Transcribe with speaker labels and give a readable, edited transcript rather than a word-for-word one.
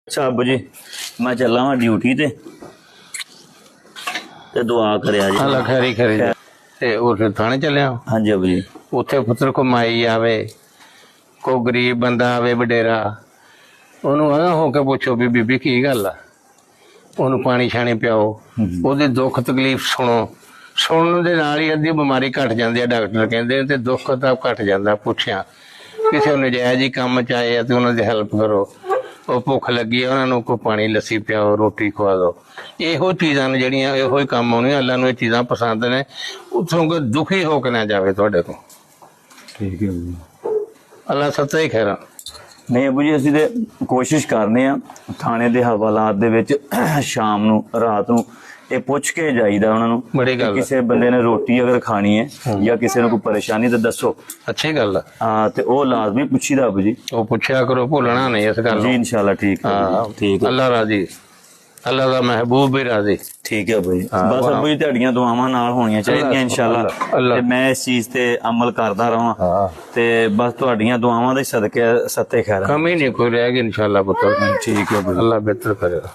Speaker 1: अच्छा अब्बू जी मैं चला वा ड्यूटी ते दुआ करे जी।
Speaker 2: हां खैरी खैरी ते उस थाने चलिया।
Speaker 1: हाँ जी अब्बू जी।
Speaker 2: उत्थे पुत्र को माई आवे को गरीब बंदा आवे वडेरा ओनू आ हो के पुछो भी बीबी की गल आ ओनू पानी छाणी पियाओ ओदी दुख तकलीफ सुनो सुनने दे नाल ही अद्धी बीमारी घट जाती है। डॉक्टर कहंदे ते दुख तां घट जांदा। पुछया किसी नजायज ही काम च आए ते उन्हां दी हेल्प करो ਉਹ ਭੁੱਖ ਲੱਗੀ ਹੈ ਉਹਨਾਂ ਨੂੰ ਕੋਈ ਪਾਣੀ ਲੱਸੀ ਪਿਆਓ ਰੋਟੀ ਖਵਾ ਦਿਓ। ਇਹੋ ਚੀਜ਼ਾਂ ਨੇ ਜਿਹੜੀਆਂ ਇਹੋ ਹੀ ਕੰਮ ਆਉਣੀਆਂ। ਅੱਲਾ ਨੂੰ ਇਹ ਚੀਜ਼ਾਂ ਪਸੰਦ ਨੇ ਉੱਥੋਂ ਕੋਈ ਦੁਖੀ ਹੋ ਕੇ ਨਾ ਜਾਵੇ ਤੁਹਾਡੇ ਕੋਲ।
Speaker 1: ਠੀਕ ਹੈ ਜੀ
Speaker 2: ਅੱਲਾ ਸੱਚਾ ਹੀ ਖੈਰਾ।
Speaker 1: ਨਹੀਂ ਅਬੂ ਜੀ ਅਸੀਂ ਤੇ ਕੋਸ਼ਿਸ਼ ਕਰਨੇ ਆ ਥਾਣੇ ਦੇ ਹਵਾਲਾਤ ਦੇ ਵਿੱਚ ਸ਼ਾਮ ਨੂੰ ਰਾਤ ਨੂੰ ਇਹ ਪੁੱਛ ਕੇ ਜਾਈਦਾ ਉਹਨਾਂ ਨੂੰ
Speaker 2: ਬੜੀ ਗੱਲ
Speaker 1: ਕਿਸੇ ਬੰਦੇ ਨੇ ਰੋਟੀ ਅਗਰ ਖਾਣੀ ਹੈ ਜਾਂ ਕਿਸੇ ਨੂੰ ਕੋਈ ਪਰੇਸ਼ਾਨੀ ਤਾਂ ਦੱਸੋ।
Speaker 2: ਅੱਛੀ ਗੱਲ
Speaker 1: ਹਾਂ ਤੇ ਉਹ ਲਾਜ਼ਮੀ ਪੁੱਛੀਦਾ ਅਬੂ ਜੀ।
Speaker 2: ਉਹ ਪੁੱਛਿਆ ਕਰੋ ਭੁੱਲਣਾ ਨਹੀਂ ਇਸ ਗੱਲ
Speaker 1: ਜੀ ਇਨਸ਼ਾਅੱਲਾ। ਠੀਕ ਹੈ ਠੀਕ ਹੈ।
Speaker 2: ਅੱਲਾ ਰਾਜ਼ੀ ਅੱਲਾ ਦਾ ਮਹਿਬੂਬ ਵੀ ਰਾਜ਼ੀ।
Speaker 1: ਠੀਕ ਹੈ ਅਬੂ ਜੀ। ਬਸ ਅਬੂ ਜੀ ਤੁਹਾਡੀਆਂ ਦੁਆਵਾਂ ਨਾਲ ਹੋਣੀਆਂ ਚਾਹੀਦੀਆਂ ਇਨਸ਼ਾਅੱਲਾ ਤੇ ਮੈਂ ਇਸ ਚੀਜ਼ ਤੇ ਅਮਲ ਕਰਦਾ ਰਹਾਂ ਤੇ ਬਸ ਤੁਹਾਡੀਆਂ ਦੁਆਵਾਂ ਦੇ ਸਦਕੇ ਸੱਤੇ ਖੈਰ
Speaker 2: ਕਮੀ ਨਹੀਂ ਕੋਈ ਰਹੇਗੀ ਇਨਸ਼ਾਅੱਲਾ ਪੁੱਤਰ।
Speaker 1: ਠੀਕ ਹੈ ਅਬੂ ਜੀ।
Speaker 2: ਅੱਲਾ ਬਿਹਤਰ ਕਰੇਗਾ।